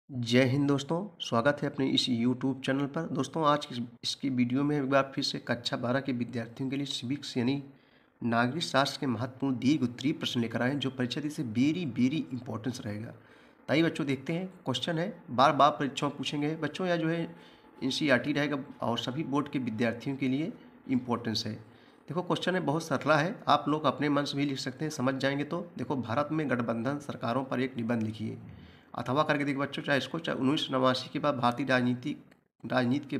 जय हिंद दोस्तों। स्वागत है अपने इस यूट्यूब चैनल पर। दोस्तों आज की इसकी वीडियो में एक बार फिर से कक्षा 12 के विद्यार्थियों के लिए सिविक्स यानी नागरिक शास्त्र के महत्वपूर्ण दीर्घ उत्तरीय प्रश्न लेकर आए हैं जो परीक्षा से वेरी इंपॉर्टेंस रहेगा। ताइए बच्चों देखते हैं। क्वेश्चन है बार बार परीक्षाओं पूछेंगे बच्चों, या जो है एनसीईआरटी रहेगा और सभी बोर्ड के विद्यार्थियों के लिए इम्पोर्टेंस है। देखो क्वेश्चन है, बहुत सरला है, आप लोग अपने मन से भी लिख सकते हैं, समझ जाएंगे। तो देखो, भारत में गठबंधन सरकारों पर एक निबंध लिखिए। अथवा करके देखो बच्चों, चाहे इसको चाहे 1989 के बाद भारतीय राजनीति के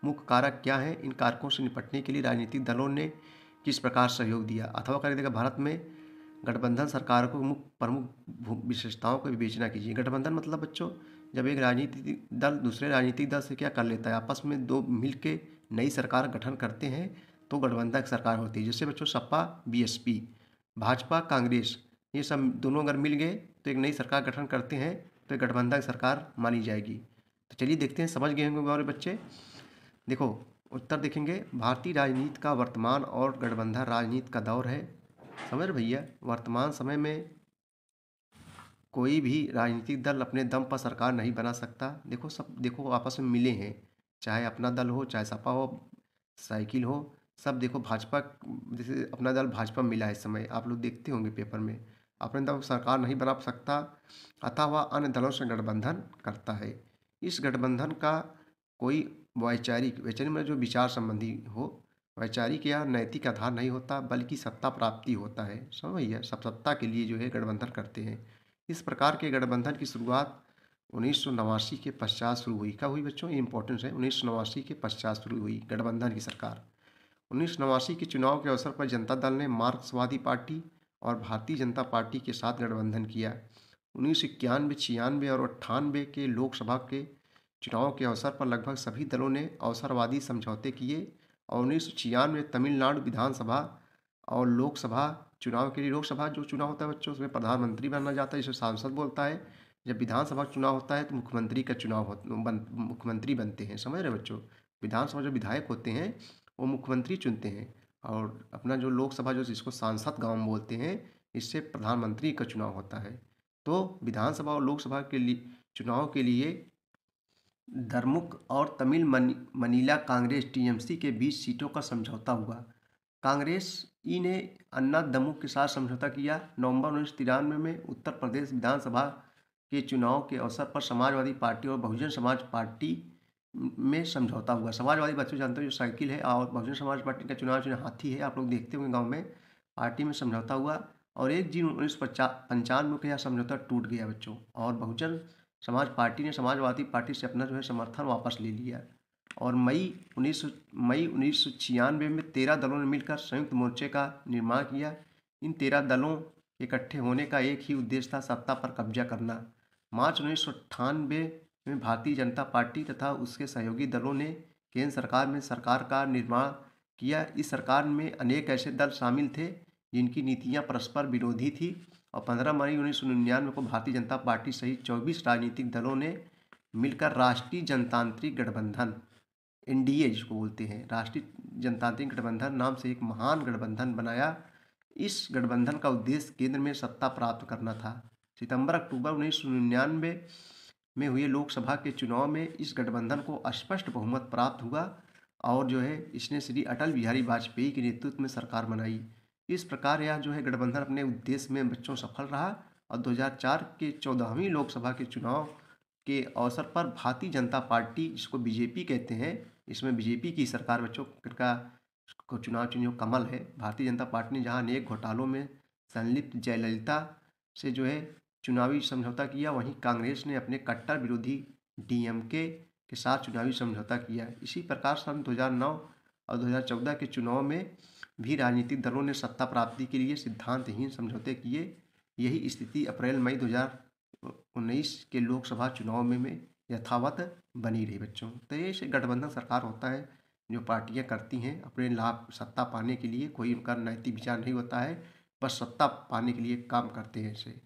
मुख्य कारक क्या हैं, इन कारकों से निपटने के लिए राजनीतिक दलों ने किस प्रकार सहयोग दिया। अथवा करके देखा, भारत में गठबंधन सरकार को मुख्य प्रमुख विशेषताओं की विवेचना कीजिए। गठबंधन मतलब बच्चों, जब एक राजनीतिक दल दूसरे राजनीतिक दल से क्या कर लेता है, आपस में दो मिल के नई सरकार गठन करते हैं, तो गठबंधन सरकार होती है। जैसे बच्चों सपा बीएसपी, भाजपा कांग्रेस, ये सब दोनों अगर मिल गए तो एक नई सरकार गठन करते हैं, तो एक गठबंधन सरकार मानी जाएगी। तो चलिए देखते हैं, समझ गए होंगे हमारे बच्चे। देखो उत्तर देखेंगे, भारतीय राजनीति का वर्तमान और गठबंधन राजनीति का दौर है। समझ भैया, वर्तमान समय में कोई भी राजनीतिक दल अपने दम पर सरकार नहीं बना सकता। देखो सब देखो आपस में मिले हैं, चाहे अपना दल हो, चाहे सपा हो, साइकिल हो, सब देखो भाजपा, जैसे अपना दल भाजपा मिला है इस समय, आप लोग देखते होंगे पेपर में। अपने दम सरकार नहीं बना सकता, अतः वह अन्य दलों से गठबंधन करता है। इस गठबंधन का कोई वैचारिक वैचारिक में जो विचार संबंधी हो, वैचारिक या नैतिक आधार नहीं होता, बल्कि सत्ता प्राप्ति होता है। समझ भैया, सब सत्ता के लिए जो है गठबंधन करते हैं। इस प्रकार के गठबंधन की शुरुआत 1989 के पश्चात शुरू हुई। कब हुई बच्चों, ये इंपॉर्टेंस है, 1989 के पश्चात शुरू हुई गठबंधन की सरकार। 1989 के चुनाव के अवसर पर जनता दल ने मार्क्सवादी पार्टी और भारतीय जनता पार्टी के साथ गठबंधन किया। 1991, 96 और 98 के लोकसभा के चुनाव के अवसर पर लगभग सभी दलों ने अवसरवादी समझौते किए और 1996 में तमिलनाडु विधानसभा और लोकसभा चुनाव के लिए, लोकसभा जो चुनाव होता है बच्चों, उसमें प्रधानमंत्री बनना जाता है, जिसे सांसद बोलता है। जब विधानसभा चुनाव होता है तो मुख्यमंत्री का चुनाव मुख्यमंत्री बनते हैं। समझ रहे बच्चों, विधानसभा जो विधायक होते हैं वो मुख्यमंत्री चुनते हैं, और अपना जो लोकसभा जो जिसको सांसद गांव बोलते हैं, इससे प्रधानमंत्री का चुनाव होता है। तो विधानसभा और लोकसभा के लिए चुनाव के लिए दरमुख और तमिल मनीला कांग्रेस टीएमसी के बीच सीटों का समझौता हुआ। कांग्रेस ई ने अन्ना द्रमुक के साथ समझौता किया। नवंबर 1993 में उत्तर प्रदेश विधानसभा के चुनाव के अवसर पर समाजवादी पार्टी और बहुजन समाज पार्टी में समझौता हुआ। समाजवादी बच्चों जानते हो जो साइकिल है, और बहुजन समाज पार्टी का चुनाव जो हाथी है, आप लोग देखते होंगे गाँव में। पार्टी में समझौता हुआ और 1 जून 1995 को यह समझौता टूट गया बच्चों, और बहुजन समाज पार्टी ने समाजवादी पार्टी से अपना जो है समर्थन वापस ले लिया। और मई 1996 में 13 दलों ने मिलकर संयुक्त मोर्चे का निर्माण किया। इन 13 दलों के इकट्ठे होने का एक ही उद्देश्य था, सत्ता पर कब्जा करना। मार्च 1998 में भारतीय जनता पार्टी तथा उसके सहयोगी दलों ने केंद्र सरकार में सरकार का निर्माण किया। इस सरकार में अनेक ऐसे दल शामिल थे जिनकी नीतियां परस्पर विरोधी थी, और 15 मई 1999 को भारतीय जनता पार्टी सहित 24 राजनीतिक दलों ने मिलकर राष्ट्रीय जनतांत्रिक गठबंधन, एनडीए जिसको बोलते हैं, राष्ट्रीय जनतांत्रिक गठबंधन नाम से एक महान गठबंधन बनाया। इस गठबंधन का उद्देश्य केंद्र में सत्ता प्राप्त करना था। सितंबर अक्टूबर 1999 में हुए लोकसभा के चुनाव में इस गठबंधन को स्पष्ट बहुमत प्राप्त हुआ, और जो है इसने श्री अटल बिहारी वाजपेयी के नेतृत्व में सरकार बनाई। इस प्रकार यह जो है गठबंधन अपने उद्देश्य में बच्चों सफल रहा, और 2004 के 14वीं लोकसभा के चुनाव के अवसर पर भारतीय जनता पार्टी, जिसको बीजेपी कहते हैं, इसमें बीजेपी की सरकार बच्चों का को चुनाव चुनी जो कमल है। भारतीय जनता पार्टी ने जहां अनेक घोटालों में संलिप्त जयललिता से जो है चुनावी समझौता किया, वहीं कांग्रेस ने अपने कट्टर विरोधी डीएमके के साथ चुनावी समझौता किया। इसी प्रकार सन 2009 और 2014 के चुनाव में भी राजनीतिक दलों ने सत्ता प्राप्ति के लिए सिद्धांतहीन समझौते किए। यही स्थिति अप्रैल मई 2019 के लोकसभा चुनाव में यथावत बनी रही बच्चों। तो ये गठबंधन सरकार होता है जो पार्टियां करती हैं अपने लाभ सत्ता पाने के लिए, कोई उनका नैतिक विचार नहीं होता है, बस सत्ता पाने के लिए काम करते हैं इसे।